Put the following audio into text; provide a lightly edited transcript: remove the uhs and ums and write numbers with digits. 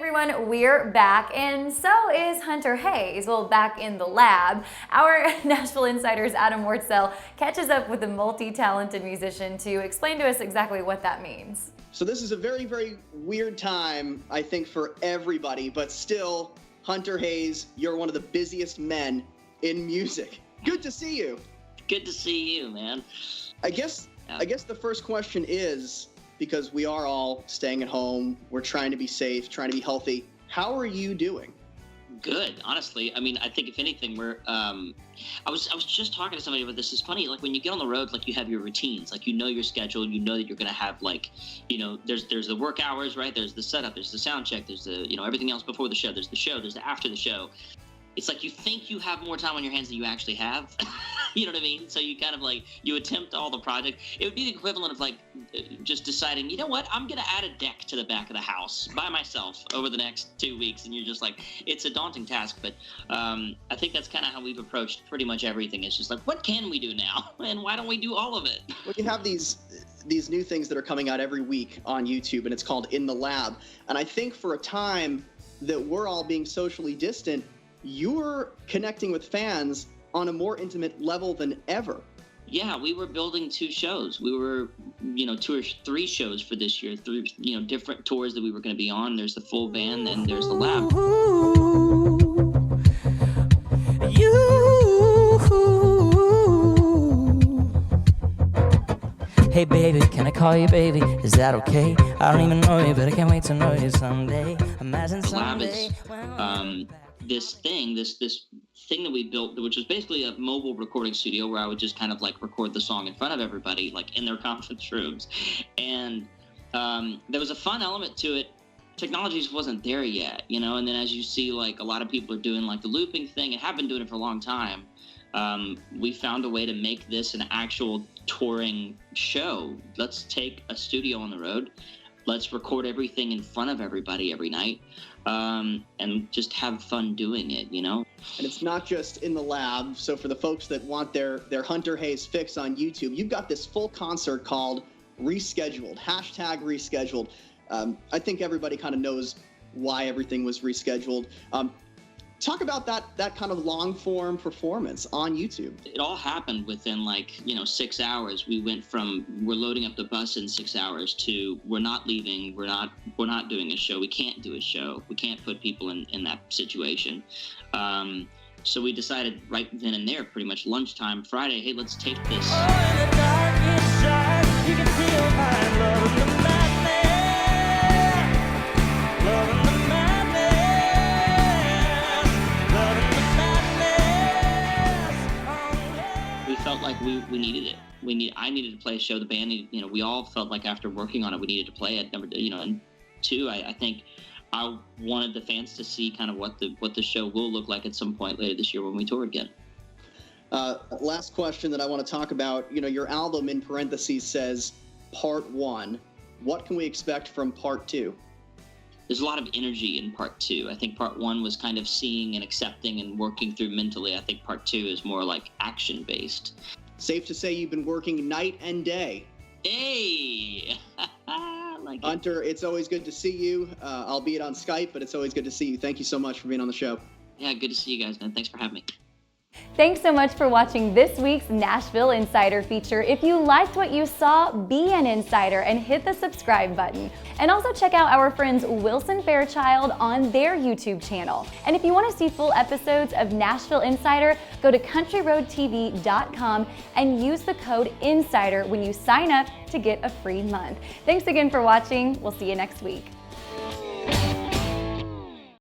everyone, we're back, and so is Hunter Hayes. Well, back in the lab. Our Nashville Insider's Adam Wartzel catches up with the multi-talented musician to explain to us exactly what that means. So this is a very, very weird time, I think, for everybody, but still, Hunter Hayes, you're one of the busiest men in music. Good to see you. Good to see you, man. I guess the first question is, because we are all staying at home, we're trying to be safe, trying to be healthy. How are you doing? Good, honestly. I mean, I think if anything, I was just talking to somebody about this. It's funny, like when you get on the road, like you have your routines, like you know your schedule, you know that you're gonna have there's the work hours, right? There's the setup, there's the sound check, there's the everything else before the show, there's the after the show. It's like you think you have more time on your hands than you actually have. You know what I mean? So you kind of you attempt all the project. It would be the equivalent of just deciding, you know what, I'm going to add a deck to the back of the house by myself over the next 2 weeks. And you're just it's a daunting task. But I think that's kind of how we've approached pretty much everything. It's just what can we do now? And why don't we do all of it? Well, you have these new things that are coming out every week on YouTube, and it's called In the Lab. And I think for a time that we're all being socially distant, you're connecting with fans on a more intimate level than ever. Yeah, we were building 2 shows. We were, 2 or 3 shows for this year, 3, different tours that we were going to be on. There's the full band, and there's the lab. Hey baby, can I call you baby? Is that okay? I don't even know you, but I can't wait to know you someday. Imagine someday. The lab is this thing that we built, which was basically a mobile recording studio where I would just kind of record the song in front of everybody, in their conference rooms. And there was a fun element to it. Technology just wasn't there yet, and then as you see, a lot of people are doing the looping thing and have been doing it for a long time. We found a way to make this an actual touring show. Let's take a studio on the road. Let's record everything in front of everybody every night, and just have fun doing it, And it's not just In the Lab. So for the folks that want their Hunter Hayes fix on YouTube, you've got this full concert called Rescheduled, #Rescheduled. I think everybody kind of knows why everything was rescheduled. Talk about that kind of long-form performance on YouTube. It all happened within 6 hours. We went from we're loading up the bus in 6 hours to we're not leaving, we're not doing a show. We can't do a show. We can't put people in that situation. So we decided right then and there, pretty much lunchtime Friday, hey, let's tape this. Oh, in the darkest side, you can feel my love in the madness. Love in the We felt like we needed it. I needed to play a show. The band needed, we all felt like after working on it, we needed to play it. And 2, I think I wanted the fans to see kind of what the show will look like at some point later this year when we tour again. Last question that I want to talk about. Your album in parentheses says Part 1. What can we expect from Part 2? There's a lot of energy in Part 2. I think Part 1 was kind of seeing and accepting and working through mentally. I think Part 2 is more action-based. Safe to say you've been working night and day. Hey! Hunter, it's always good to see you, albeit on Skype, but it's always good to see you. Thank you so much for being on the show. Yeah, good to see you guys, man. Thanks for having me. Thanks so much for watching this week's Nashville Insider feature. If you liked what you saw, be an insider and hit the subscribe button. And also check out our friends Wilson Fairchild on their YouTube channel. And if you want to see full episodes of Nashville Insider, go to countryroadtv.com and use the code INSIDER when you sign up to get a free month. Thanks again for watching. We'll see you next week.